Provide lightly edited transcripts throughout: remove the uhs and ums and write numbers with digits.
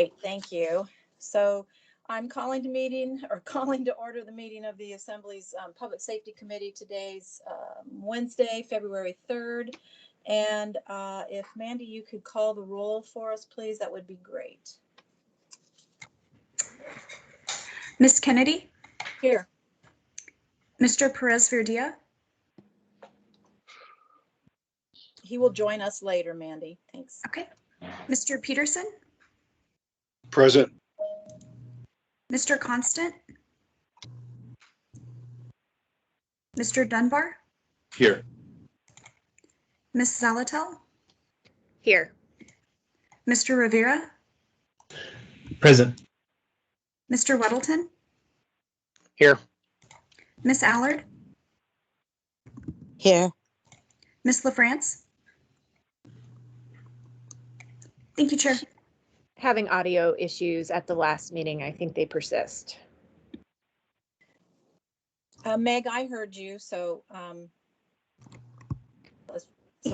Great, thank you. So I'm calling to order the meeting of the Assembly's Public Safety Committee. Today's Wednesday, February 3rd. And if Mandy, you could call the roll for us, please, that would be great. Ms. Kennedy? Here. Mr. Perez-Verdia? He will join us later, Mandy. Thanks. Okay. Mr. Peterson? Present. Mr. Constant? Mr. Dunbar? Here. Ms. Zalatel? Here. Mr. Rivera? Present. Mr. Weddleton? Here. Ms. Allard? Here. Ms. LaFrance? Thank you, Chair. Having audio issues at the last meeting, I think they persist. Meg, I heard you, so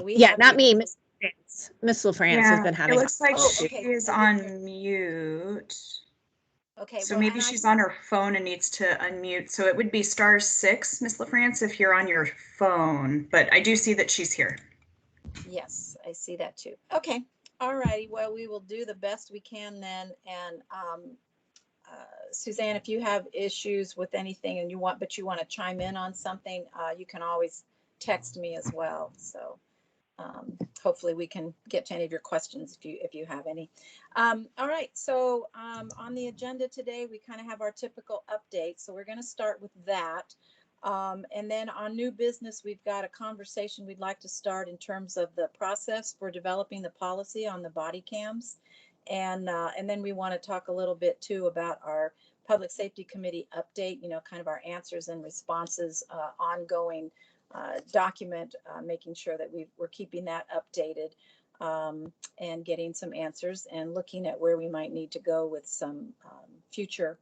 we Yeah, have not you. me, Miss LaFrance. Miss LaFrance has been having. It looks like Oh, she okay. is on mute. Okay. So well, maybe and she's on her phone and needs to unmute. So it would be *6, Miss LaFrance, if you're on your phone. But I do see that she's here. Yes, I see that too. Okay. All righty. Well, we will do the best we can then. And Suzanne, if you have issues with anything and you want to chime in on something, you can always text me as well. So hopefully we can get to any of your questions if you have any. All right. So on the agenda today, we kind of have our typical update. So we're going to start with that. And then on new business, we've got a conversation we'd like to start in terms of the process for developing the policy on the body cams. And then we want to talk a little bit too about our Public Safety Committee update, kind of our answers and responses, ongoing document, making sure that we're keeping that updated and getting some answers and looking at where we might need to go with some future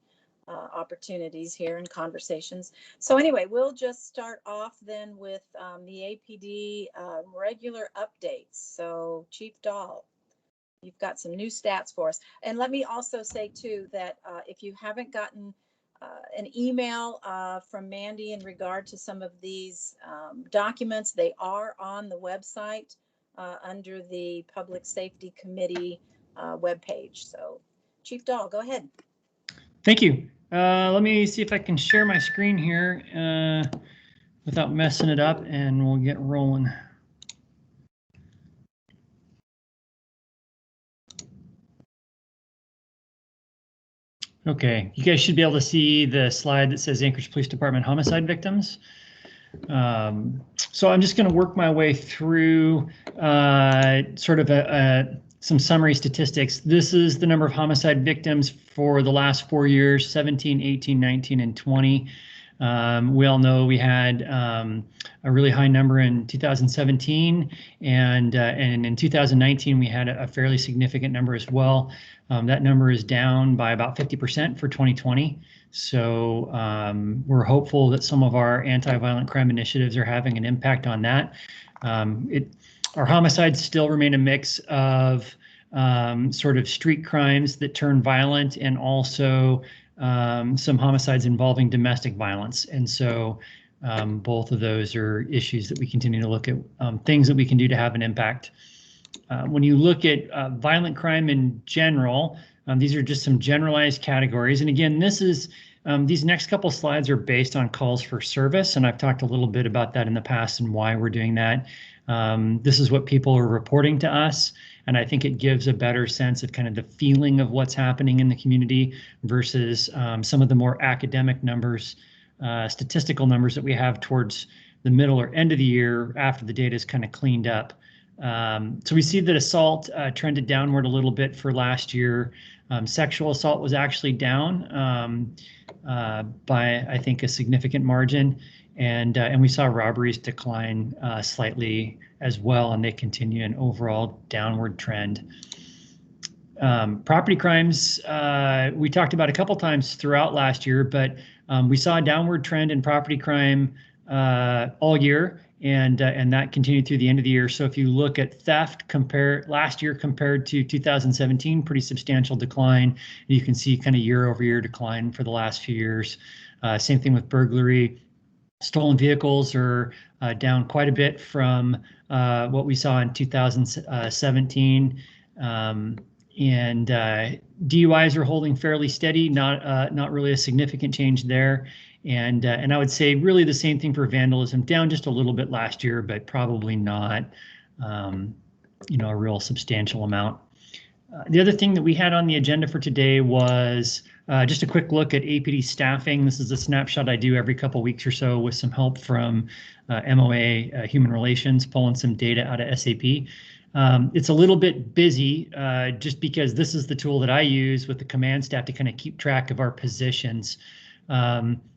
opportunities here and conversations. So anyway, we'll just start off then with the APD regular updates. So Chief Dahl, you've got some new stats for us. And let me also say too that if you haven't gotten an email from Mandy in regard to some of these documents, they are on the website under the Public Safety Committee webpage. So Chief Dahl, go ahead. Thank you. Let me see if I can share my screen here without messing it up, and we'll get rolling. Okay, you guys should be able to see the slide that says Anchorage Police Department homicide victims. So I'm just going to work my way through sort of some summary statistics. This is the number of homicide victims for the last 4 years, 17, 18, 19, and 20. We all know we had a really high number in 2017, and in 2019 we had a fairly significant number as well. That number is down by about 50% for 2020. So we're hopeful that some of our anti-violent crime initiatives are having an impact on that. Our homicides still remain a mix of sort of street crimes that turn violent, and also some homicides involving domestic violence. And so both of those are issues that we continue to look at, things that we can do to have an impact. When you look at violent crime in general, these are just some generalized categories. And again, this is these next couple slides are based on calls for service, and I've talked a little bit about that in the past and why we're doing that. This is what people are reporting to us, and I think it gives a better sense of kind of the feeling of what's happening in the community versus some of the more academic numbers, statistical numbers that we have towards the middle or end of the year after the data is kind of cleaned up. So we see that assault trended downward a little bit for last year. Sexual assault was actually down by, I think, a significant margin, and we saw robberies decline slightly as well, and they continue an overall downward trend. Property crimes, we talked about a couple times throughout last year, but we saw a downward trend in property crime all year, and that continued through the end of the year. So if you look at theft last year compared to 2017, pretty substantial decline. You can see kind of year over year decline for the last few years. Same thing with burglary. Stolen vehicles are down quite a bit from what we saw in 2017. And DUIs are holding fairly steady, not really a significant change there. And I would say really the same thing for vandalism, down just a little bit last year, but probably not, a real substantial amount. The other thing that we had on the agenda for today was just a quick look at Apd Staffing. This is a snapshot I do every couple weeks or so with some help from MOA Human Relations, pulling some data out of SAP. It's a little bit busy just because this is the tool that I use with the command staff to kind of keep track of our positions.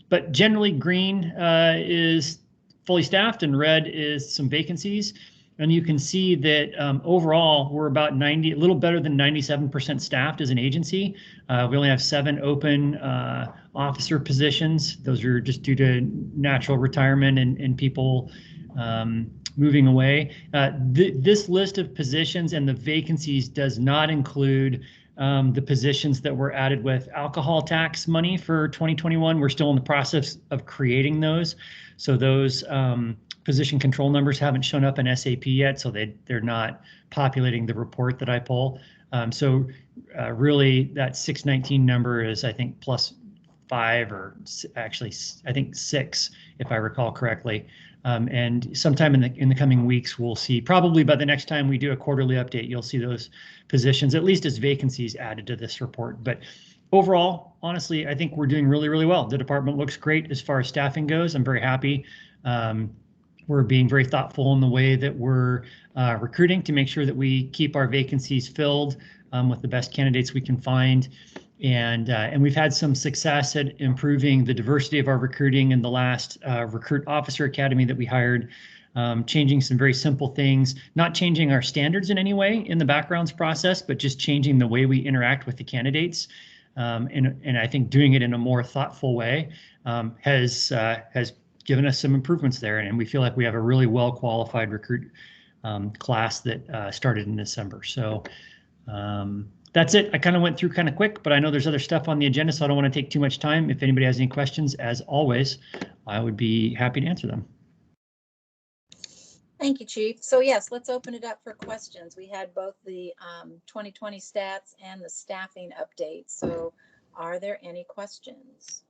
But generally green is fully staffed and red is some vacancies. And you can see that overall, we're about a little better than 97% staffed as an agency. We only have 7 open officer positions. Those are just due to natural retirement and people moving away. This list of positions and the vacancies does not include the positions that were added with alcohol tax money for 2021. We're still in the process of creating those. So those position control numbers haven't shown up in SAP yet, so they're not populating the report that I pull. So really that 619 number is, I think, +5 or actually I think 6, if I recall correctly. And sometime in the coming weeks, we'll see, probably by the next time we do a quarterly update, you'll see those positions, at least as vacancies, added to this report. But overall, honestly, I think we're doing really, really well. The department looks great as far as staffing goes. I'm very happy. We're being very thoughtful in the way that we're recruiting to make sure that we keep our vacancies filled with the best candidates we can find. And we've had some success at improving the diversity of our recruiting in the last Recruit Officer Academy that we hired, changing some very simple things, not changing our standards in any way in the backgrounds process, but just changing the way we interact with the candidates. And I think doing it in a more thoughtful way has given us some improvements there. And we feel like we have a really well qualified recruit class that started in December. So that's it. I kind of went through kind of quick, but I know there's other stuff on the agenda, so I don't want to take too much time. If anybody has any questions, as always, I would be happy to answer them. Thank you, Chief. So yes, let's open it up for questions. We had both the 2020 stats and the staffing update. So are there any questions?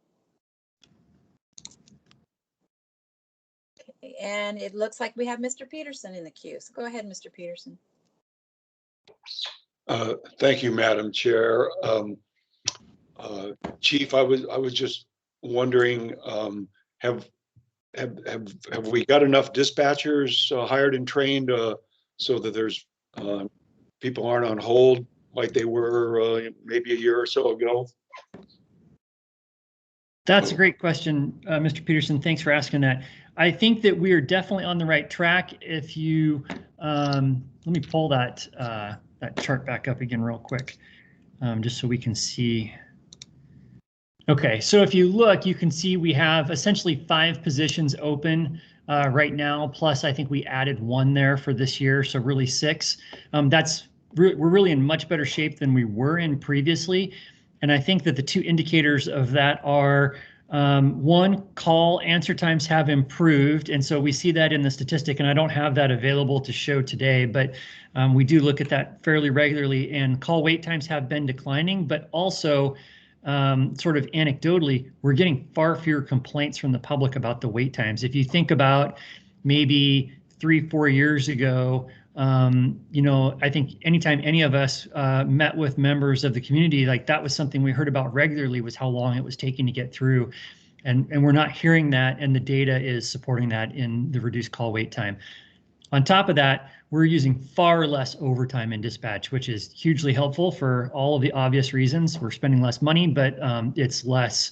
Okay, and it looks like we have Mr. Peterson in the queue. So go ahead, Mr. Peterson. Thank you, Madam Chair. Chief, I was just wondering, have we got enough dispatchers hired and trained so that there's people aren't on hold like they were maybe a year or so ago? That's a great question, Mr. Peterson. Thanks for asking that. I think that we are definitely on the right track. If you let me pull that chart back up again real quick, just so we can see. Okay, so if you look, you can see we have essentially 5 positions open right now, plus I think we added 1 there for this year, so really 6. We're really in much better shape than we were in previously. And I think that the 2 indicators of that are, 1, call answer times have improved. And so we see that in the statistic, and I don't have that available to show today, but we do look at that fairly regularly, and call wait times have been declining, but also sort of anecdotally, we're getting far fewer complaints from the public about the wait times. If you think about maybe 3-4 years ago, I think anytime any of us met with members of the community, like that was something we heard about regularly, was how long it was taking to get through. And we're not hearing that, and the data is supporting that in the reduced call wait time. On top of that, we're using far less overtime in dispatch, which is hugely helpful for all of the obvious reasons. We're spending less money, but it's less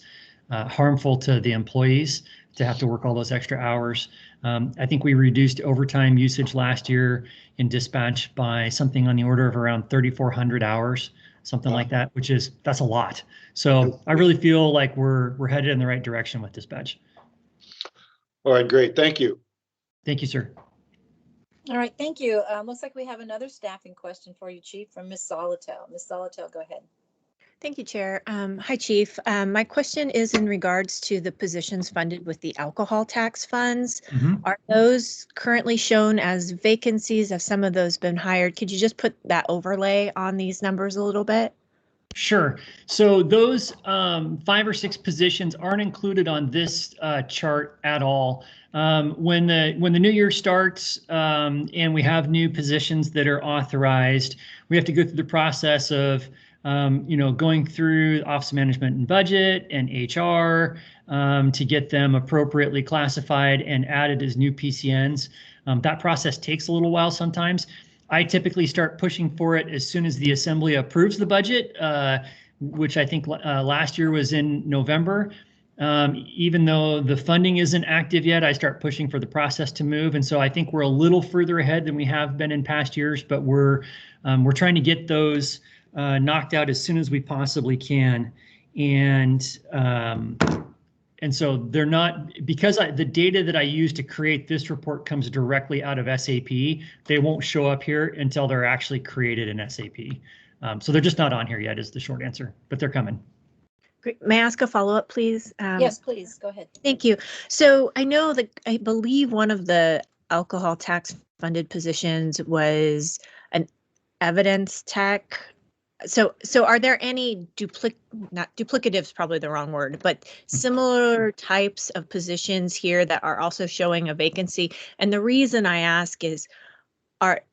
harmful to the employees to have to work all those extra hours. I think we reduced overtime usage last year in dispatch by something on the order of around 3,400 hours, something like that, that's a lot. So I really feel like we're headed in the right direction with dispatch. All right, great. Thank you. Thank you, sir. All right, thank you. Looks like we have another staffing question for you, Chief, from Ms. Solotel. Ms. Solotel, go ahead. Thank you, Chair. Hi, Chief. My question is in regards to the positions funded with the alcohol tax funds. Mhm. Are those currently shown as vacancies? Have some of those been hired? Could you just put that overlay on these numbers a little bit? Sure. So those 5 or 6 positions aren't included on this chart at all. When the new year starts and we have new positions that are authorized, we have to go through the process of going through Office of Management and Budget and HR to get them appropriately classified and added as new PCNs. That process takes a little while sometimes. I typically start pushing for it as soon as the Assembly approves the budget, which I think last year was in November. Even though the funding isn't active yet, I start pushing for the process to move. And so I think we're a little further ahead than we have been in past years, but we're trying to get those knocked out as soon as we possibly can. And so they're not, because the data that I use to create this report comes directly out of SAP, they won't show up here until they're actually created in SAP. So they're just not on here yet is the short answer, but they're coming. Great. May I ask a follow-up, please? Yes, please, go ahead. Thank you. So I know that I believe one of the alcohol tax funded positions was an evidence tech. So are there any not duplicatives, probably the wrong word, but similar types of positions here that are also showing a vacancy? And the reason I ask is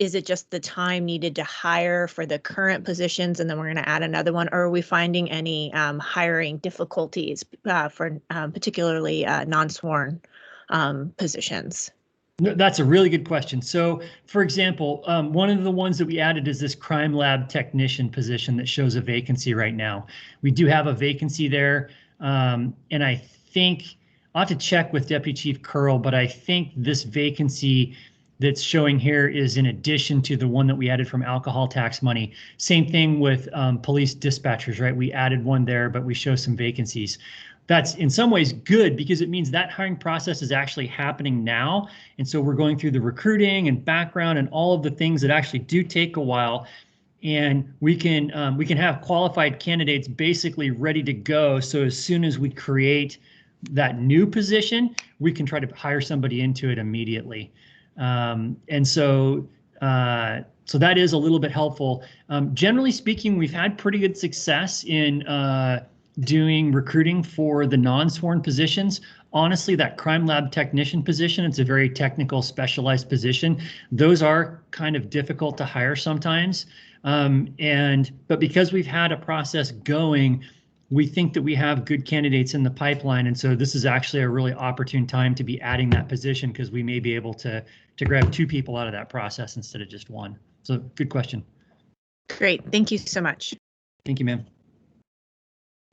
it just the time needed to hire for the current positions and then we're going to add another one, or are we finding any hiring difficulties for particularly non-sworn positions? No, that's a really good question. So, for example, one of the ones that we added is this crime lab technician position that shows a vacancy right now. We do have a vacancy there, and I think I'll have to check with Deputy Chief Curl, but I think this vacancy that's showing here is in addition to the one that we added from alcohol tax money. Same thing with police dispatchers, right? We added one there, but we show some vacancies. That's in some ways good because it means that hiring process is actually happening now. And so we're going through the recruiting and background and all of the things that actually do take a while. And we can have qualified candidates basically ready to go. So as soon as we create that new position, we can try to hire somebody into it immediately. And so that is a little bit helpful. Generally speaking, we've had pretty good success in doing recruiting for the non-sworn positions. Honestly, that crime lab technician position, it's a very technical, specialized position. Those are kind of difficult to hire sometimes. But because we've had a process going, we think that we have good candidates in the pipeline. And so this is actually a really opportune time to be adding that position because we may be able to grab 2 people out of that process instead of just 1. So good question. Great. Thank you so much. Thank you, ma'am.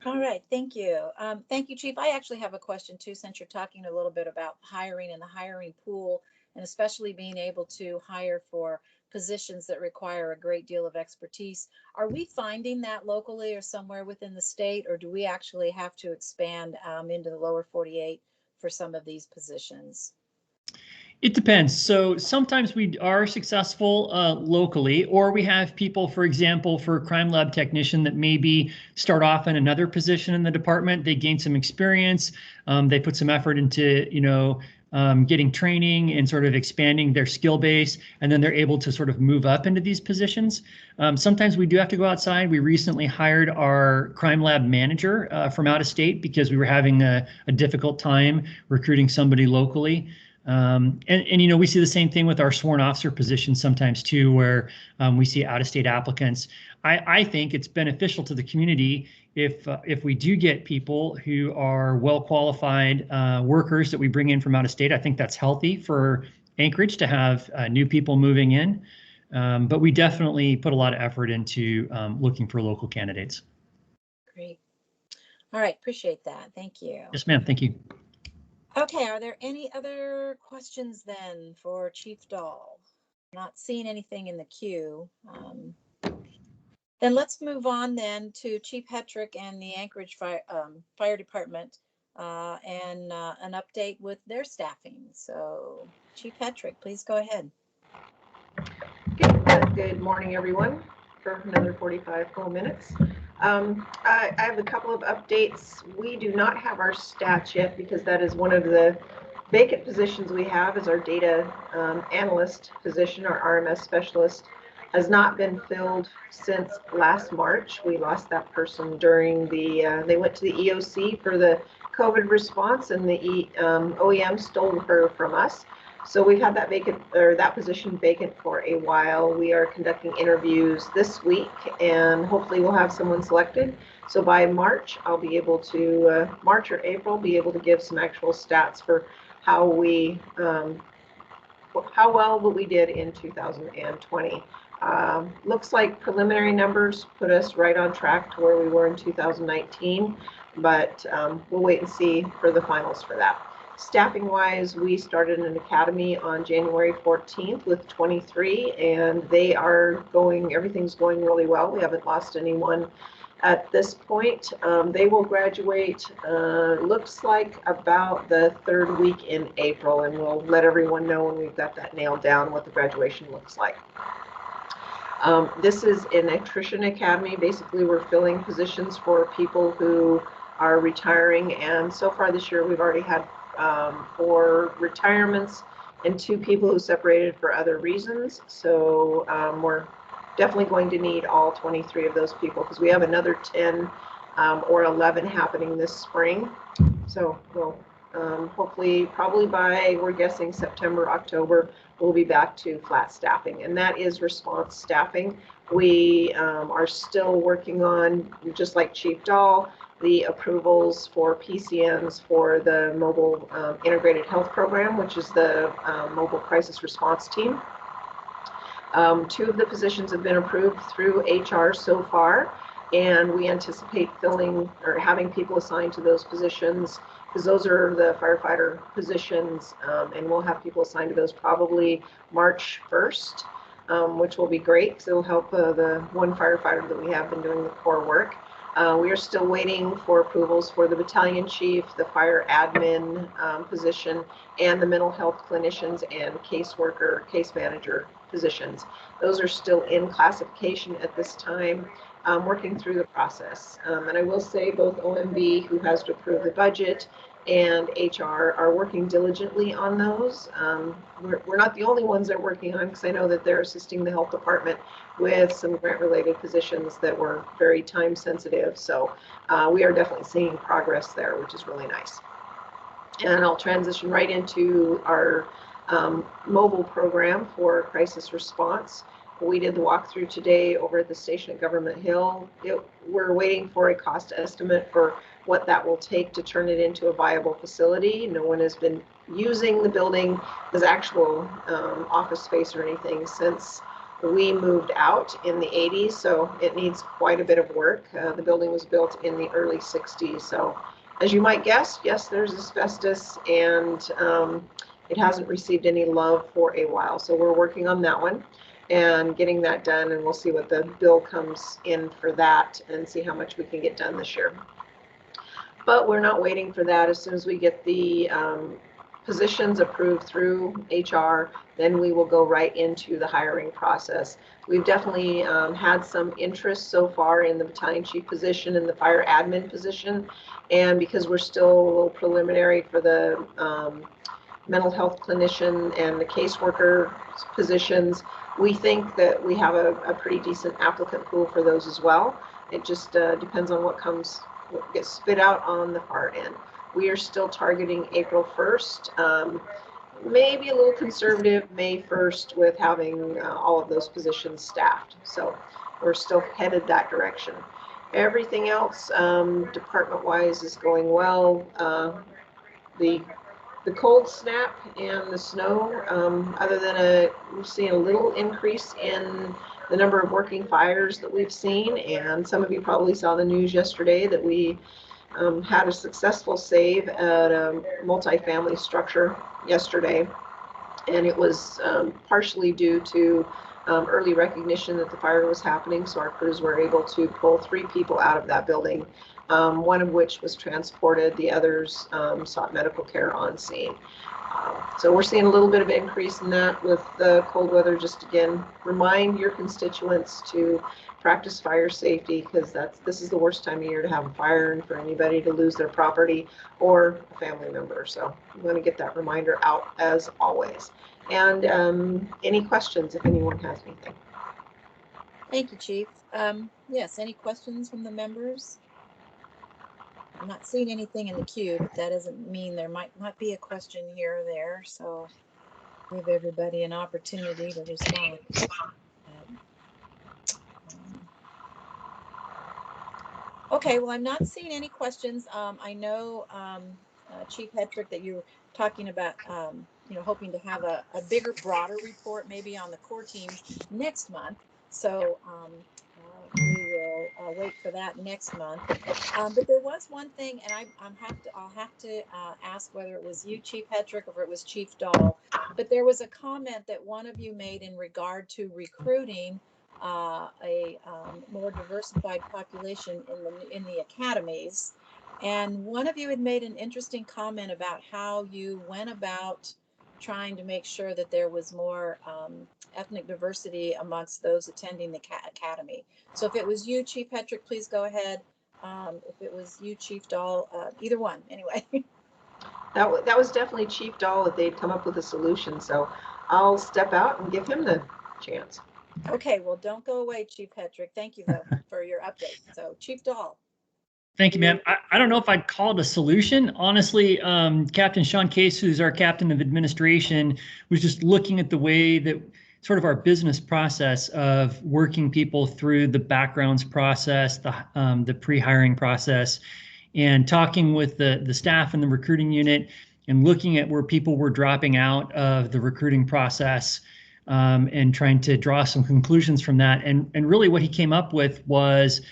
All right, thank you. Thank you, Chief. I actually have a question too, since you're talking a little bit about hiring and the hiring pool, and especially being able to hire for positions that require a great deal of expertise. Are we finding that locally or somewhere within the state, or do we actually have to expand into the lower 48 for some of these positions? It depends. So sometimes we are successful locally, or we have people, for example, for a crime lab technician that maybe start off in another position in the department. They gain some experience. They put some effort into, getting training and sort of expanding their skill base, and then they're able to sort of move up into these positions. Sometimes we do have to go outside. We recently hired our crime lab manager from out of state because we were having a difficult time recruiting somebody locally. And we see the same thing with our sworn officer position sometimes too, where we see out-of-state applicants. I think it's beneficial to the community if we do get people who are well-qualified workers that we bring in from out of state. I think that's healthy for Anchorage to have new people moving in. But we definitely put a lot of effort into looking for local candidates. Great. All right, appreciate that. Thank you. Yes, ma'am. Thank you. Okay, are there any other questions then for Chief Dahl? Not seeing anything in the queue. Then let's move on then to Chief Hetrick and the Anchorage Fire Department and an update with their staffing. So Chief Patrick, please go ahead. Good morning, everyone, for another 45 full minutes. I have a couple of updates. We do not have our stats yet because that is one of the vacant positions we have is our data analyst position. Our RMS specialist has not been filled since last March. We lost that person during the, they went to the EOC for the COVID response, and the OEM stole her from us. So we've had that vacant, or that position vacant for a while. We are conducting interviews this week, and hopefully we'll have someone selected. So by March, I'll be able to, March or April, be able to give some actual stats for how we, how well we did in 2020. Looks like preliminary numbers put us right on track to where we were in 2019, but we'll wait and see for the finals for that. Staffing wise, we started an academy on January 14th with 23, and they are going, everything's going really well. We haven't lost anyone at this point. They will graduate, looks like about the 3rd week in April, and we'll let everyone know when we've got that nailed down what the graduation looks like. This is an Electrician Academy. Basically, we're filling positions for people who are retiring, and so far this year we've already had 4 retirements and 2 people who separated for other reasons. So we're definitely going to need all 23 of those people because we have another 10 or 11 happening this spring. So we'll hopefully, probably by, we're guessing September, October, we'll be back to flat staffing, and that is response staffing. We are still working on, just like Chief Dahl, the approvals for PCNs for the mobile integrated health program, which is the mobile crisis response team. 2 of the positions have been approved through HR so far, and we anticipate filling or having people assigned to those positions because those are the firefighter positions, and we'll have people assigned to those probably March 1st, which will be great because it will help the one firefighter that we have been doing the core work. We are still waiting for approvals for the battalion chief, the fire admin position, and the mental health clinicians and caseworker, case manager positions. Those are still in classification at this time, working through the process. And I will say both OMB, who has to approve the budget, and HR are working diligently on those. We're not the only ones they're working on, because I know that they're assisting the health department with some grant-related positions that were very time sensitive. So we are definitely seeing progress there, which is really nice. And I'll transition right into our mobile program for crisis response. We did the walkthrough today over at the station at Government Hill. We're waiting for a cost estimate for what that will take to turn it into a viable facility. No one has been using the building as actual office space or anything since we moved out in the 80s, so it needs quite a bit of work. The building was built in the early 60s, so as you might guess, yes, there's asbestos, and it hasn't received any love for a while, so we're working on that one and getting that done, and we'll see what the bill comes in for that and see how much we can get done this year. But we're not waiting for that. As soon as we get the positions approved through HR, then we will go right into the hiring process. We've definitely had some interest so far in the battalion chief position and the fire admin position, and because we're still a little preliminary for the mental health clinician and the caseworker positions, we think that we have a pretty decent applicant pool for those as well. It just depends on what gets spit out on the far end. We are still targeting April 1st, maybe a little conservative May 1st with having all of those positions staffed. So we're still headed that direction. Everything else department-wise is going well. The cold snap and the snow, other than we're seeing a little increase in the number of working fires that we've seen, and some of you probably saw the news yesterday that we had a successful save at a multifamily structure yesterday, and it was partially due to early recognition that the fire was happening, so our crews were able to pull 3 people out of that building one of which was transported, the others sought medical care on scene. So we're seeing a little bit of increase in that with the cold weather. Just again, remind your constituents to practice fire safety, because this is the worst time of year to have a fire and for anybody to lose their property or a family member. So I'm going to get that reminder out as always. And any questions if anyone has anything? Thank you, Chief. Yes, any questions from the members? I'm not seeing anything in the queue, but that doesn't mean there might not be a question here or there. So give everybody an opportunity to respond. Okay, well, I'm not seeing any questions. I know, Chief Hetrick, that you're talking about, hoping to have a bigger, broader report maybe on the core team next month. So we will wait for that next month. But there was one thing, and I'll have to ask whether it was you, Chief Hetrick, or if it was Chief Dahl. But there was a comment that one of you made in regard to recruiting a more diversified population in the academies. And one of you had made an interesting comment about how you went about trying to make sure that there was more ethnic diversity amongst those attending the academy. So if it was you, Chief Hetrick, please go ahead. If it was you, Chief Dahl, either one, anyway. That was definitely Chief Dahl that they'd come up with a solution. So I'll step out and give him the chance. Okay, well, don't go away, Chief Hetrick. Thank you, though, for your update. So Chief Dahl. Thank you, ma'am. I don't know if I'd call it a solution. Honestly, Captain Sean Case, who's our captain of administration, was just looking at the way that sort of our business process of working people through the backgrounds process, the pre-hiring process, and talking with the staff in the recruiting unit and looking at where people were dropping out of the recruiting process, and trying to draw some conclusions from that. And really what he came up with was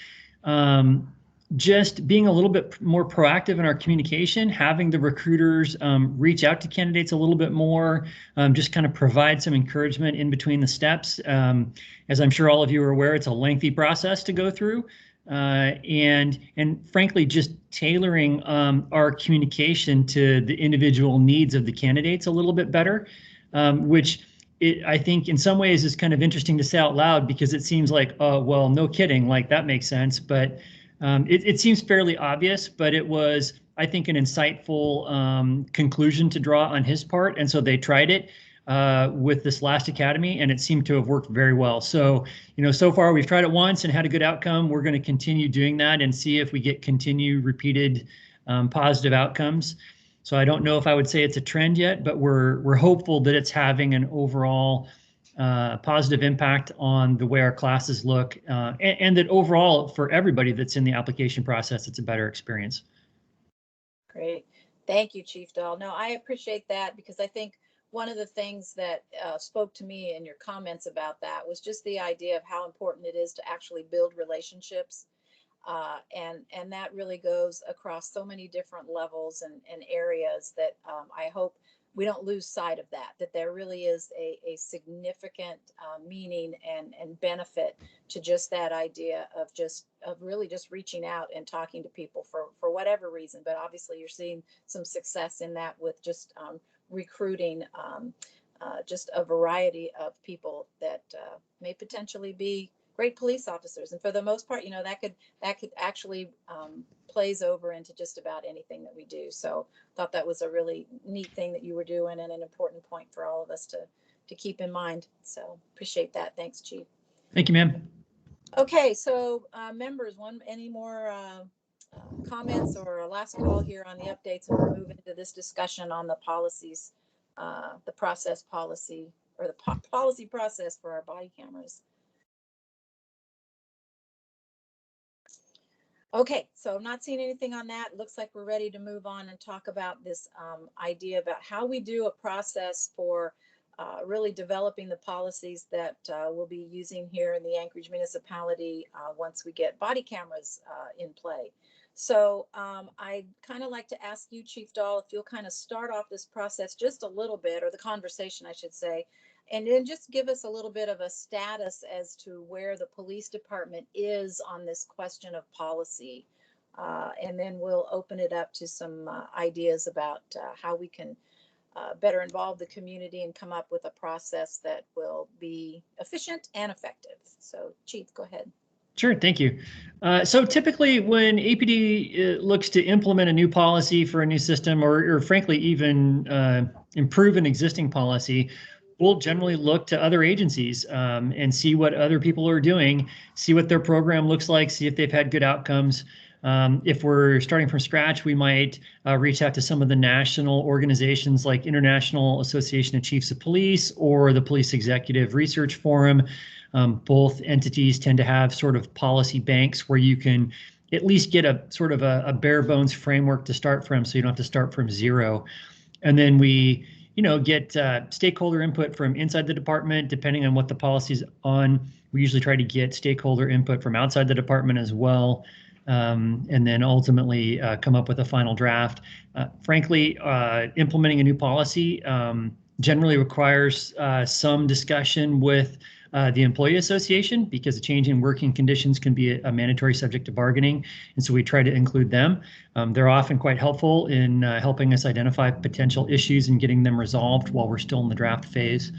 just being a little bit more proactive in our communication, having the recruiters reach out to candidates a little bit more, just kind of provide some encouragement in between the steps. As I'm sure all of you are aware, it's a lengthy process to go through. And frankly, just tailoring our communication to the individual needs of the candidates a little bit better, which I think in some ways is kind of interesting to say out loud, because it seems like, oh, well, no kidding, like that makes sense. But it seems fairly obvious, but it was, I think, an insightful conclusion to draw on his part. And so they tried it with this last academy, and it seemed to have worked very well. So, so far we've tried it once and had a good outcome. We're going to continue doing that and see if we get continued repeated positive outcomes. So I don't know if I would say it's a trend yet, but we're hopeful that it's having an overall positive impact on the way our classes look, and that overall for everybody that's in the application process, it's a better experience. Great. Thank you, Chief Dahl. No, I appreciate that, because I think one of the things that spoke to me in your comments about that was just the idea of how important it is to actually build relationships. And that really goes across so many different levels and areas that I hope we don't lose sight of that there really is a significant meaning and benefit to just that idea of really just reaching out and talking to people for whatever reason. But obviously you're seeing some success in that with just recruiting just a variety of people that may potentially be great police officers. And for the most part, that could actually plays over into just about anything that we do. So thought that was a really neat thing that you were doing, and an important point for all of us to keep in mind. So appreciate that. Thanks, Chief. Thank you, ma'am. Okay, so members, any more comments or a last call here on the updates, and we'll move into this discussion on the policies, the process policy, or the policy process for our body cameras. Okay, so I'm not seeing anything on that. Looks like we're ready to move on and talk about this idea about how we do a process for really developing the policies that we'll be using here in the Anchorage municipality once we get body cameras in play. So I'd kind of like to ask you, Chief Dahl, if you'll kind of start off this process just a little bit, or the conversation, I should say, and then just give us a little bit of a status as to where the police department is on this question of policy. And then we'll open it up to some ideas about how we can better involve the community and come up with a process that will be efficient and effective. So Chief, go ahead. Sure, thank you. So typically when APD looks to implement a new policy for a new system, or frankly, even improve an existing policy, we'll generally look to other agencies and see what other people are doing, see what their program looks like, see if they've had good outcomes. If we're starting from scratch, we might reach out to some of the national organizations like International Association of Chiefs of Police or the Police Executive Research Forum. Both entities tend to have sort of policy banks where you can at least get a sort of a bare bones framework to start from, so you don't have to start from zero. And then we, get stakeholder input from inside the department, depending on what the policy's on. We usually try to get stakeholder input from outside the department as well. And then ultimately come up with a final draft. Frankly, implementing a new policy generally requires some discussion with the employee association, because a change in working conditions can be a mandatory subject to bargaining. And so we try to include them. They're often quite helpful in helping us identify potential issues and getting them resolved while we're still in the draft phase.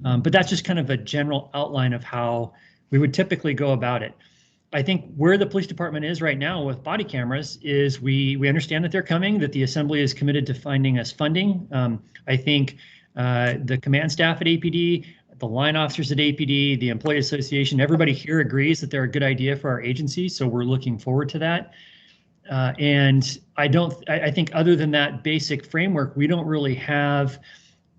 But that's just kind of a general outline of how we would typically go about it. I think where the police department is right now with body cameras is we understand that they're coming, that the assembly is committed to finding us funding. I think the command staff at APD, the line officers at APD, the employee association, everybody here agrees that they're a good idea for our agency. So we're looking forward to that. And I think other than that basic framework, we don't really have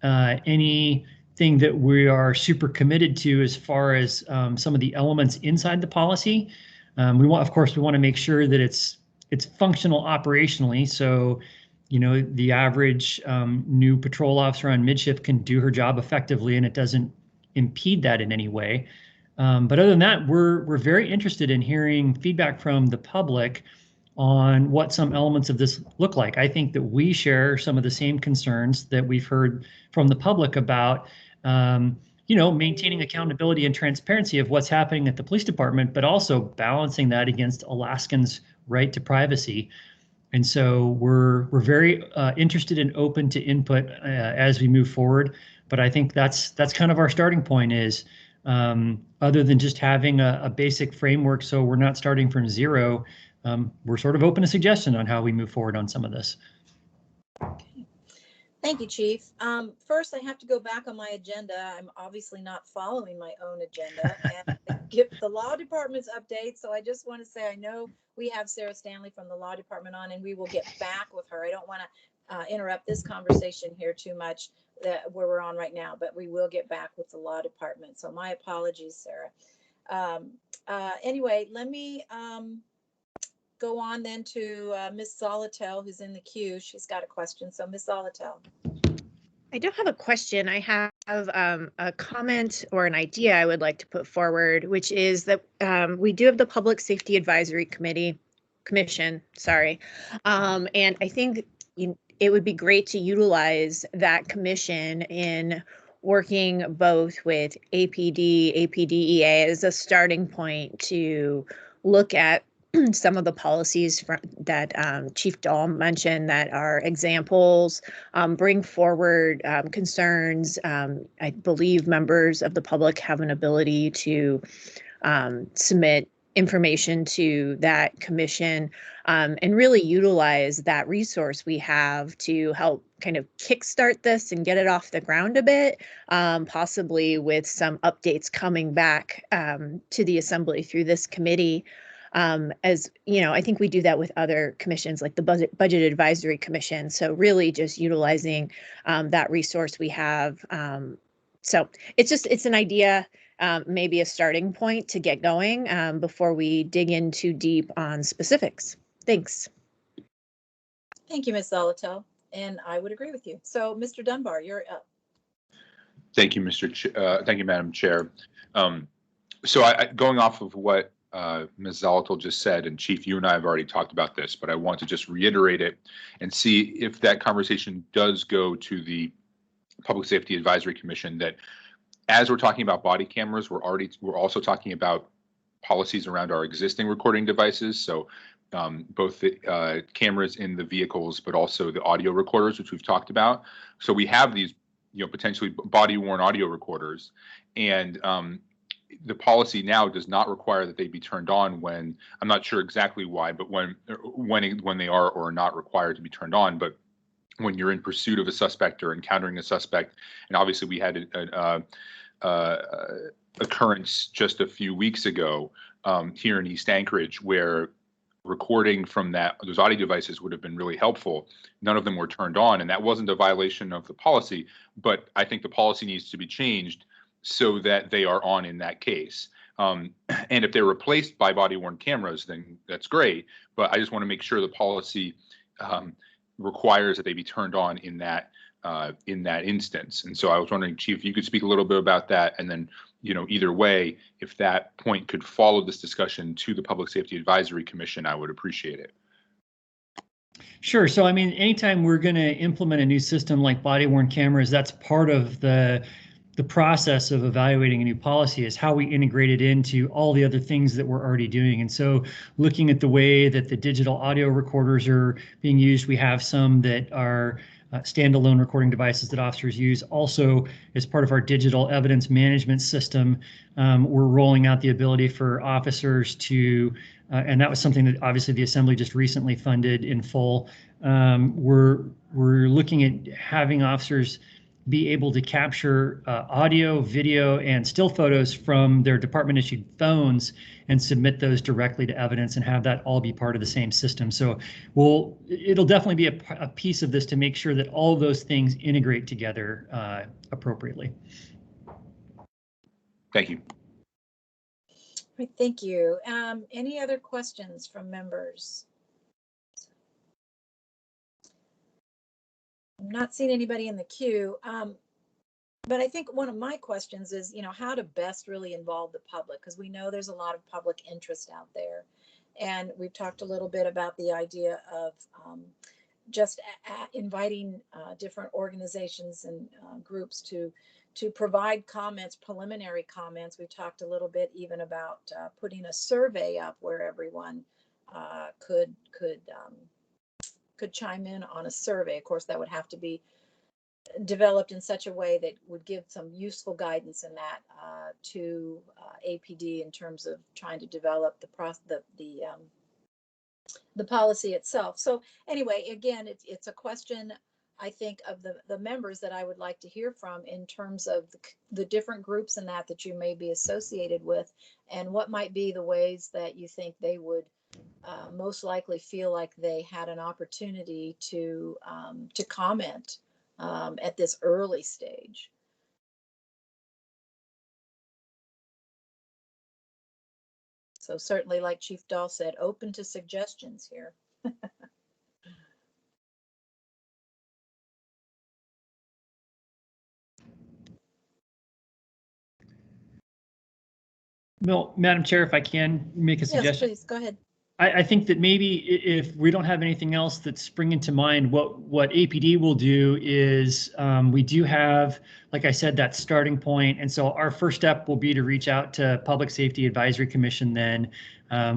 anything that we are super committed to as far as some of the elements inside the policy. Of course, we want to make sure that it's functional operationally. So, the average new patrol officer on midship can do her job effectively, and it doesn't impede that in any way. But other than that, we're very interested in hearing feedback from the public on what some elements of this look like. I think that we share some of the same concerns that we've heard from the public about, maintaining accountability and transparency of what's happening at the police department, but also balancing that against Alaskans' right to privacy. And so we're very interested and open to input as we move forward. But I think that's kind of our starting point is, other than just having a basic framework, so we're not starting from zero, we're sort of open to suggestion on how we move forward on some of this. Okay. Thank you, Chief. First, I have to go back on my agenda. I'm obviously not following my own agenda and give the law department's update. So I just want to say, I know we have Sarah Stanley from the law department on, and we will get back with her. I don't want to interrupt this conversation here too much where we're on right now, but we will get back with the law department. So my apologies, Sarah. Anyway, let me go on then to Ms. Zolotel, who's in the queue. She's got a question. So Ms. Zolotel. I don't have a question. I have a comment or an idea I would like to put forward, which is that we do have the Public Safety Advisory Commission, and I think it would be great to utilize that commission in working both with APD, APDEA as a starting point to look at some of the policies that Chief Dahl mentioned that are examples, bring forward concerns. I believe members of the public have an ability to submit information to that commission, and really utilize that resource we have to help kind of kickstart this and get it off the ground a bit, possibly with some updates coming back to the assembly through this committee. As you know, I think we do that with other commissions like the Budget Advisory Commission. So really just utilizing that resource we have. So it's an idea, maybe a starting point to get going before we dig in too deep on specifics. Thanks. Thank you, Ms. Zolotel. And I would agree with you. So Mr. Dunbar, you're up. Thank you, thank you, Madam Chair. So going off of what Ms. Zolotel just said, and Chief, you and I have already talked about this, but I want to just reiterate it and see if that conversation does go to the Public Safety Advisory Commission, that as we're talking about body cameras, we're also talking about policies around our existing recording devices. So both the cameras in the vehicles, but also the audio recorders, which we've talked about. So we have these, potentially body-worn audio recorders, and the policy now does not require that they be turned on when, I'm not sure exactly why, but when they are or are not required to be turned on, but when you're in pursuit of a suspect or encountering a suspect. And obviously we had an occurrence just a few weeks ago here in East Anchorage where recording from those audio devices would have been really helpful. None of them were turned on, and that wasn't a violation of the policy, but I think the policy needs to be changed so that they are on in that case. And if they're replaced by body-worn cameras, then that's great, but I just want to make sure the policy requires that they be turned on in that instance. And so I was wondering, Chief, if you could speak a little bit about that, and then, either way, if that point could follow this discussion to the Public Safety Advisory Commission, I would appreciate it. Sure. So, I mean, anytime we're going to implement a new system like body-worn cameras, that's part of the process of evaluating a new policy, is how we integrate it into all the other things that we're already doing. And so looking at the way that the digital audio recorders are being used, we have some that are standalone recording devices that officers use. Also, as part of our digital evidence management system, we're rolling out the ability for officers to, and that was something that obviously the Assembly just recently funded in full. We're looking at having officers be able to capture audio, video, and still photos from their department-issued phones and submit those directly to evidence and have that all be part of the same system. So it'll definitely be a piece of this to make sure that all of those things integrate together appropriately. Thank you. Right, thank you. Any other questions from members? I'm not seeing anybody in the queue, but I think one of my questions is, how to best really involve the public, because we know there's a lot of public interest out there. And we've talked a little bit about the idea of just inviting different organizations and groups to provide comments, preliminary comments. We talked a little bit even about putting a survey up where everyone could chime in on a survey. Of course, that would have to be developed in such a way that would give some useful guidance in that to APD in terms of trying to develop the policy itself. So anyway, again, it's a question, I think, of the members that I would like to hear from in terms of the different groups and that you may be associated with, and what might be the ways that you think they would most likely feel like they had an opportunity to comment at this early stage. So certainly, like Chief Dahl said, open to suggestions here. Well, Madam Chair, if I can make a suggestion. Yes, please, go ahead. I think that maybe if we don't have anything else that's springing to mind, what APD will do is we do have, like I said, that starting point. And so our first step will be to reach out to Public Safety Advisory Commission. Then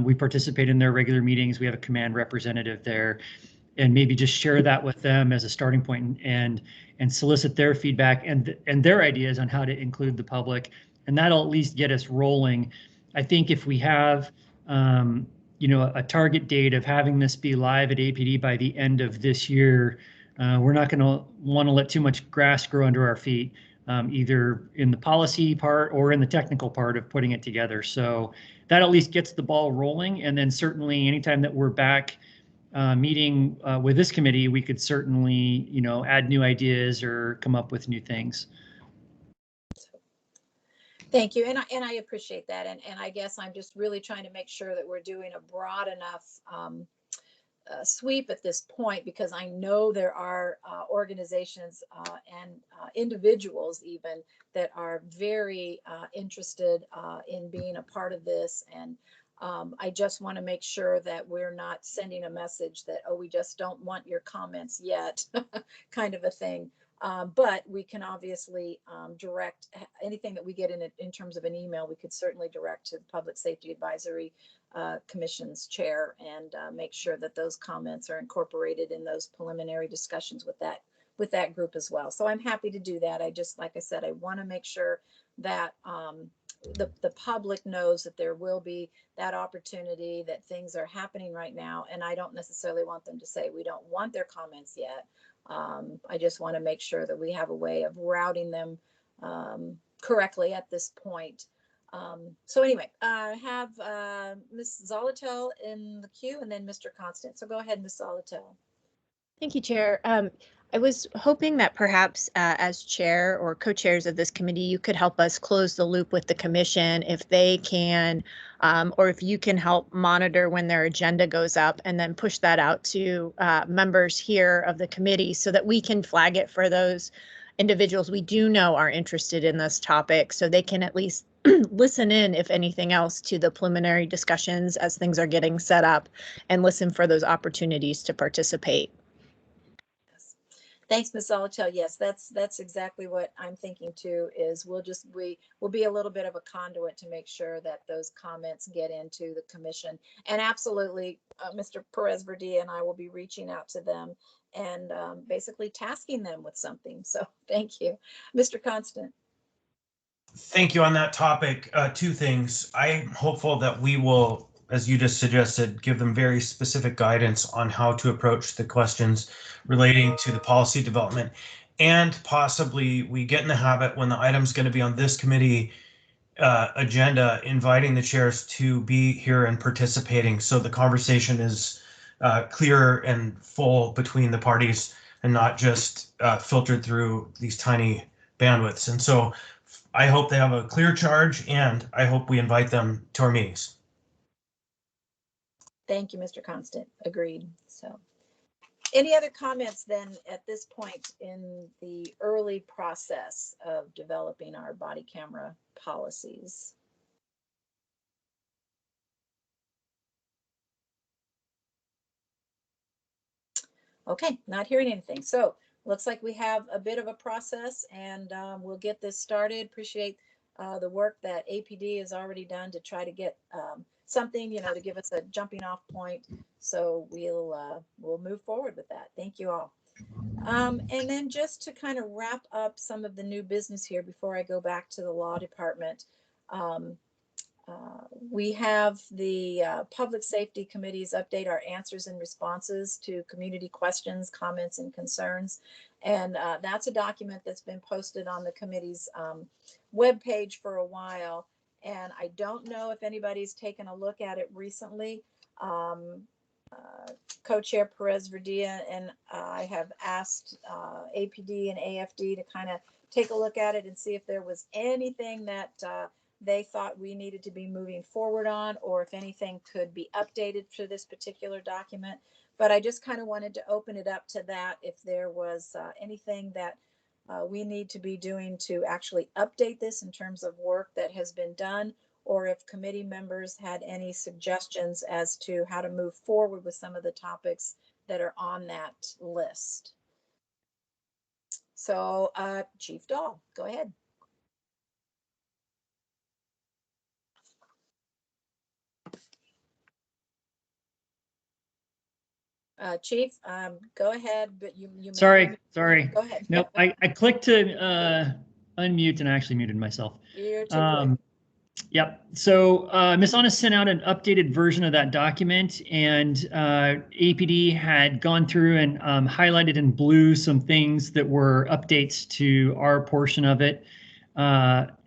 we participate in their regular meetings. We have a command representative there, and maybe just share that with them as a starting point and solicit their feedback and their ideas on how to include the public. And that'll at least get us rolling. I think if we have a target date of having this be live at APD by the end of this year, we're not going to want to let too much grass grow under our feet, either in the policy part or in the technical part of putting it together. So that at least gets the ball rolling. And then certainly anytime that we're back meeting with this committee, we could certainly, add new ideas or come up with new things. Thank you, and I appreciate that, and I guess I'm just really trying to make sure that we're doing a broad enough sweep at this point, because I know there are organizations and individuals even that are very interested in being a part of this, and I just want to make sure that we're not sending a message that, oh, we just don't want your comments yet, kind of a thing. But we can obviously direct anything that we get in terms of an email. We could certainly direct to the Public Safety Advisory commission's chair and make sure that those comments are incorporated in those preliminary discussions with that group as well. So I'm happy to do that. I just, like I said, I want to make sure that the public knows that there will be that opportunity, that things are happening right now. And I don't necessarily want them to say we don't want their comments yet. I just want to make sure that we have a way of routing them correctly at this point. So anyway, I have Ms. Zolotel in the queue and then Mr. Constant. So go ahead, Ms. Zolotel. Thank you, Chair. I was hoping that perhaps as chair or co-chairs of this committee, you could help us close the loop with the commission if they can, or if you can help monitor when their agenda goes up and then push that out to members here of the committee so that we can flag it for those individuals we do know are interested in this topic so they can at least listen in, if anything else, to the preliminary discussions as things are getting set up and listen for those opportunities to participate. Thanks, Ms. Zolotel. Yes, that's exactly what I'm thinking too, is we'll be a little bit of a conduit to make sure that those comments get into the commission. And absolutely, Mr. Perez-Verdia and I will be reaching out to them and basically tasking them with something. So thank you. Mr. Constant. Thank you on that topic. Two things. I'm hopeful that we will, as you just suggested, give them very specific guidance on how to approach the questions relating to the policy development. And possibly we get in the habit when the item's going to be on this committee agenda, inviting the chairs to be here and participating so the conversation is clear and full between the parties and not just filtered through these tiny bandwidths. And so I hope they have a clear charge, and I hope we invite them to our meetings. Thank you, Mr. Constant. Agreed. So any other comments then at this point in the early process of developing our body camera policies? Okay, not hearing anything. So looks like we have a bit of a process and we'll get this started. Appreciate the work that APD has already done to try to get something, to give us a jumping off point. So we'll move forward with that. Thank you all. And then just to kind of wrap up some of the new business here before I go back to the law department. We have the Public Safety Committee's update our answers and responses to community questions, comments, and concerns. And that's a document that's been posted on the committee's webpage for a while. And I don't know if anybody's taken a look at it recently. Co-Chair Perez-Verdia and I have asked APD and AFD to kind of take a look at it and see if there was anything that they thought we needed to be moving forward on, or if anything could be updated for this particular document. But I just kind of wanted to open it up to that, if there was anything that we need to be doing to actually update this in terms of work that has been done, or if committee members had any suggestions as to how to move forward with some of the topics that are on that list. So Chief Dahl, go ahead. Chief, go ahead, but you Sorry. Go ahead. Nope, I clicked to unmute and I actually muted myself. You're too quick. Yep. So Ms. Anna sent out an updated version of that document, and APD had gone through and highlighted in blue some things that were updates to our portion of it. But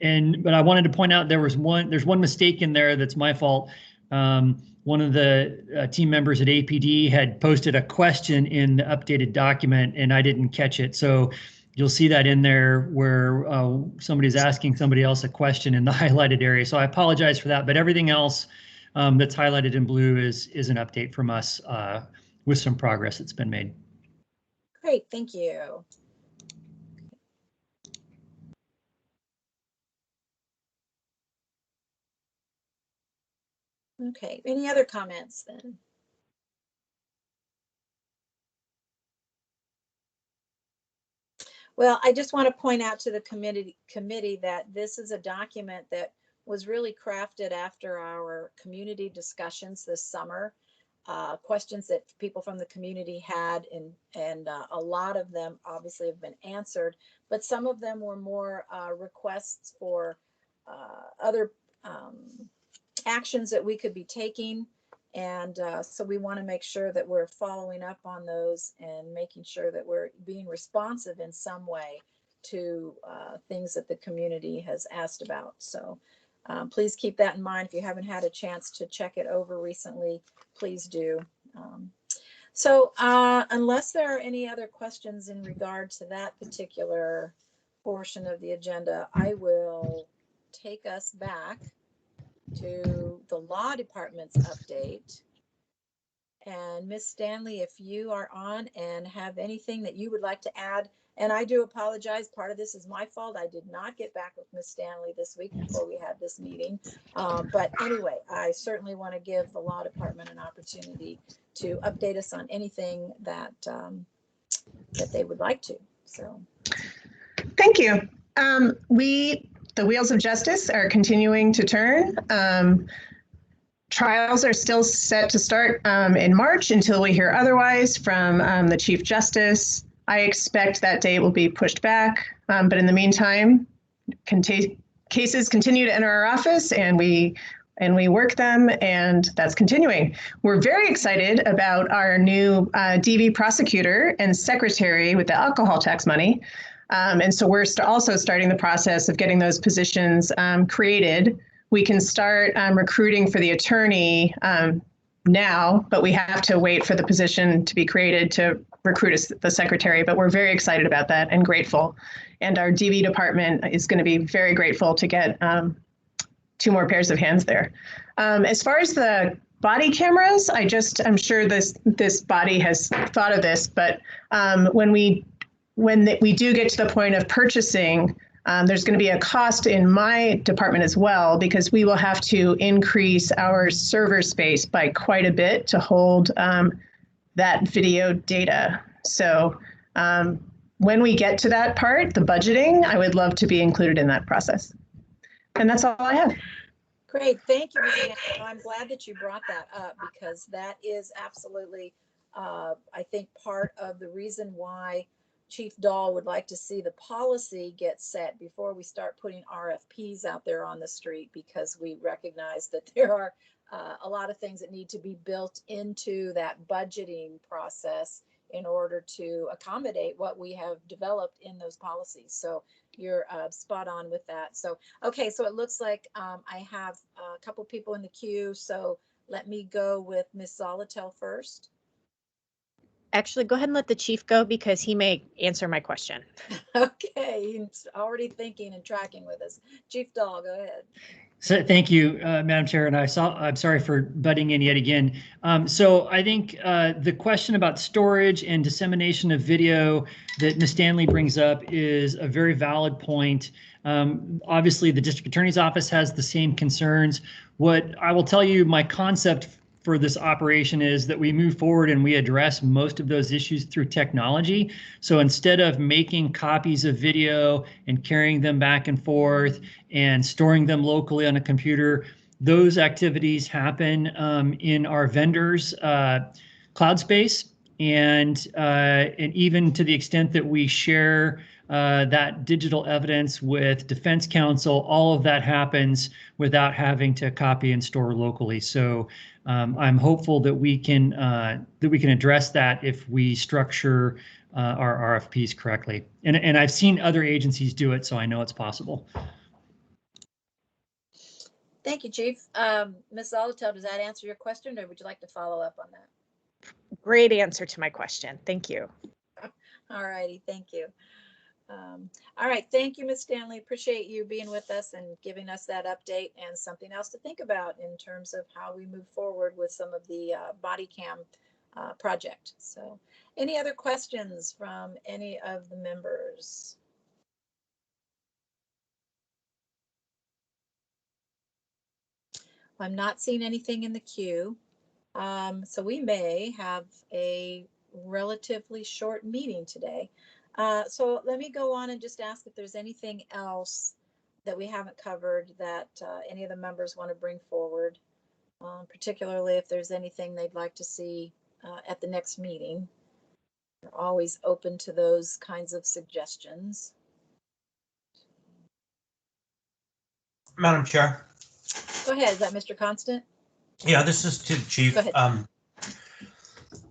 I wanted to point out there's one mistake in there that's my fault. One of the team members at APD had posted a question in the updated document, and I didn't catch it. So you'll see that in there where somebody's asking somebody else a question in the highlighted area. So I apologize for that, but everything else that's highlighted in blue is an update from us with some progress that's been made. Great, thank you. Okay, any other comments then? Well, I just want to point out to the committee that this is a document that was really crafted after our community discussions this summer. Questions that people from the community had, and a lot of them obviously have been answered, but some of them were more requests for other actions that we could be taking. And so we want to make sure that we're following up on those and making sure that we're being responsive in some way to things that the community has asked about. So please keep that in mind. If you haven't had a chance to check it over recently, please do. So unless there are any other questions in regard to that particular portion of the agenda, I will take us back to the law department's update. And Miss Stanley, if you are on and have anything that you would like to add, and I do apologize, part of this is my fault. I did not get back with Miss Stanley this week before we had this meeting. But anyway, I certainly want to give the law department an opportunity to update us on anything that that they would like to. So, thank you. The wheels of justice are continuing to turn. Trials are still set to start in March until we hear otherwise from the Chief Justice. I expect that date will be pushed back, but in the meantime, cases continue to enter our office, and we work them, and that's continuing. We're very excited about our new DV prosecutor and secretary with the alcohol tax money. And so we're also starting the process of getting those positions created. We can start recruiting for the attorney now, but we have to wait for the position to be created to recruit the secretary. But we're very excited about that and grateful. And our DV department is going to be very grateful to get 2 more pairs of hands there. As far as the body cameras, I'm sure this body has thought of this, but when we do get to the point of purchasing, there's going to be a cost in my department as well, because we will have to increase our server space by quite a bit to hold that video data. So when we get to that part, the budgeting, I would love to be included in that process. And that's all I have. great, thank you, Ms. Stanley. I'm glad that you brought that up, because that is absolutely, I think, part of the reason why Chief Dahl would like to see the policy get set before we start putting RFPs out there on the street, because we recognize that there are a lot of things that need to be built into that budgeting process in order to accommodate what we have developed in those policies. So you're spot on with that. So, okay, so it looks like I have a couple people in the queue. So let me go with Ms. Zolotel first. Actually, go ahead and let the chief go, because he may answer my question. Okay, he's already thinking and tracking with us. Chief Dahl, go ahead. So thank you, Madam Chair, and I'm sorry for butting in yet again. So I think the question about storage and dissemination of video that Ms. Stanley brings up is a very valid point. Obviously, the District Attorney's Office has the same concerns. What I will tell you, my concept for this operation is that we move forward and we address most of those issues through technology. So instead of making copies of video and carrying them back and forth and storing them locally on a computer, those activities happen in our vendors' cloud space, and even to the extent that we share that digital evidence with Defense Counsel, all of that happens without having to copy and store locally. So I'm hopeful that we can address that if we structure our RFPs correctly. And I've seen other agencies do it, so I know it's possible. Thank you, Chief. Ms. Zolotel, does that answer your question, or would you like to follow up on that? Great answer to my question. Thank you. All righty, thank you. All right, thank you, Ms. Stanley. Appreciate you being with us and giving us that update and something else to think about in terms of how we move forward with some of the body cam project. So any other questions from any of the members? I'm not seeing anything in the queue. So we may have a relatively short meeting today. So let me go on and just ask if there's anything else that we haven't covered that any of the members want to bring forward, particularly if there's anything they'd like to see at the next meeting. We're always open to those kinds of suggestions. Madam Chair. Go ahead. Is that Mr. Constant? Yeah, this is to the chief. Go ahead.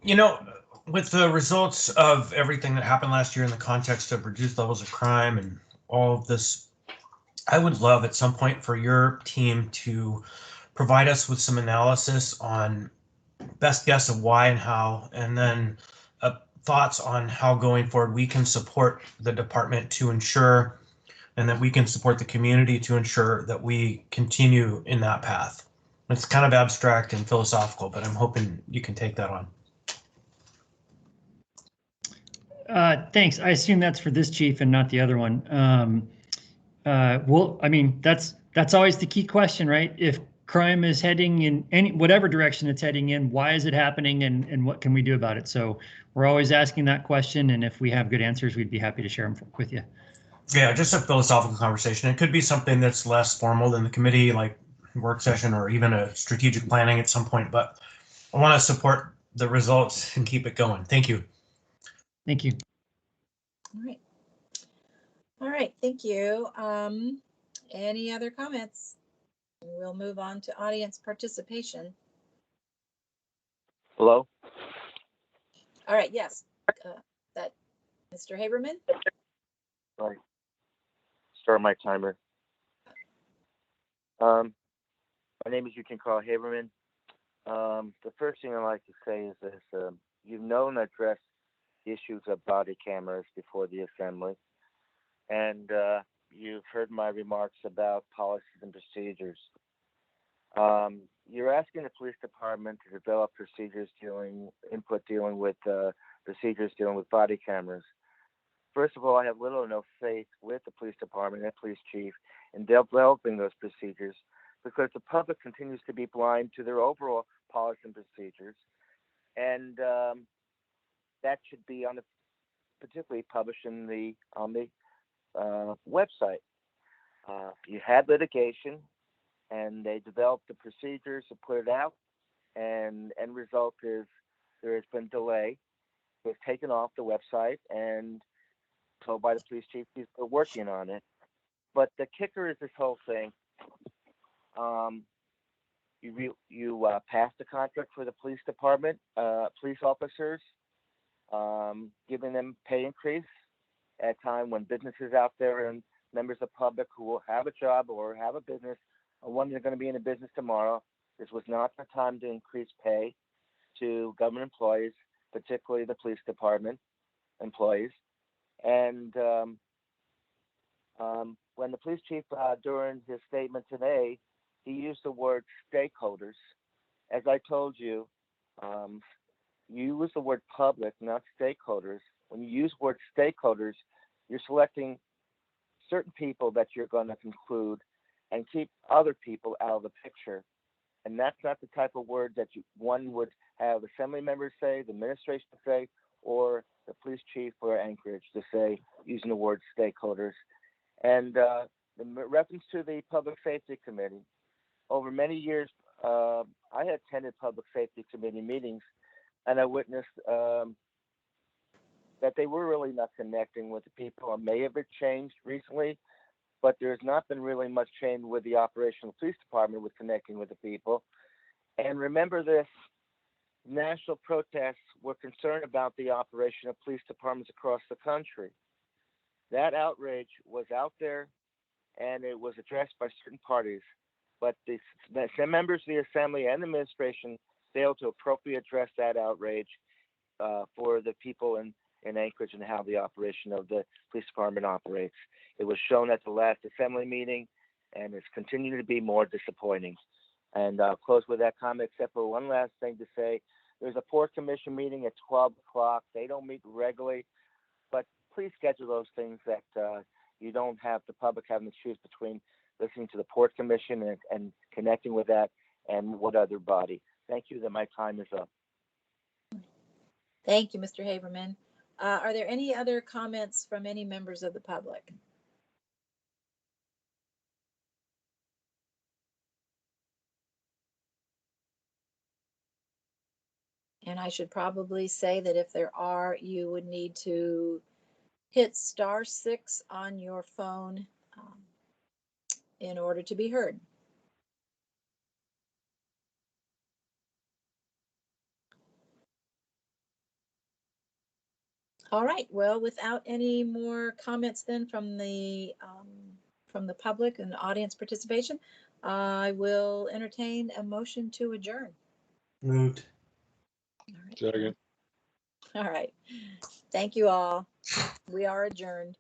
You know, with the results of everything that happened last year in the context of reduced levels of crime and all of this, I would love at some point for your team to provide us with some analysis on best guess of why and how, and then thoughts on how going forward we can support the department to ensure, and that we can support the community to ensure that we continue in that path. It's kind of abstract and philosophical, but I'm hoping you can take that on. Thanks. I assume that's for this chief and not the other one. Well, I mean, that's always the key question, right? If crime is heading in whatever direction it's heading in, why is it happening, and what can we do about it? So we're always asking that question, and if we have good answers, we'd be happy to share them with you. Yeah, just a philosophical conversation. It could be something that's less formal than the committee, like work session or even a strategic planning at some point, but I want to support the results and keep it going. Thank you. Thank you. All right. All right. Thank you. Any other comments? We'll move on to audience participation. Hello? All right. Yes. That Mr. Haberman? Sorry. Start my timer. My name is Carl Haberman. The first thing I'd like to say is this. You've known and addressed the issues of body cameras before the assembly. And you've heard my remarks about policies and procedures. You're asking the police department to develop procedures dealing with procedures dealing with body cameras. First of all, I have little or no faith with the police department and police chief in developing those procedures because the public continues to be blind to their overall policies and procedures. And that should be particularly published on the website. You had litigation, and they developed the procedures to put it out, and end result is there has been delay. It was taken off the website and told by the police chief he's still working on it. But the kicker is this whole thing. You passed a contract for the police department, police officers, giving them pay increase at a time when businesses out there and members of the public who will have a job or have a business are wondering they're going to be in a business tomorrow. This was not the time to increase pay to government employees, particularly the police department employees. And when the police chief, during his statement today, he used the word stakeholders. As I told you, you use the word public, not stakeholders. When you use the word stakeholders, you're selecting certain people that you're going to conclude and keep other people out of the picture. And that's not the type of word that one would have assembly members say, the administration say, or the police chief for Anchorage to say, using the word stakeholders. And the reference to the Public Safety Committee, over many years, I had attended Public Safety Committee meetings, and I witnessed that they were really not connecting with the people. It may have been changed recently, but there's not been really much change with the operational police department with connecting with the people. And remember this, national protests were concerned about the operation of police departments across the country. That outrage was out there, and it was addressed by certain parties. But some members of the Assembly and the administration failed to appropriately address that outrage for the people in Anchorage and how the operation of the police department operates. It was shown at the last Assembly meeting, and it's continuing to be more disappointing. And I'll close with that comment, except for one last thing to say. There's a Port Commission meeting at 12 o'clock. They don't meet regularly, but please schedule those things that you don't have the public having to choose between listening to the Port Commission and connecting with that and what other body. Thank you, that my time is up. Thank you, Mr. Haberman. Are there any other comments from any members of the public? And I should probably say that if there are, you would need to hit *6 on your phone in order to be heard. All right, well, without any more comments then from the public and audience participation, I will entertain a motion to adjourn. Moved. Second. All right. Thank you all. We are adjourned.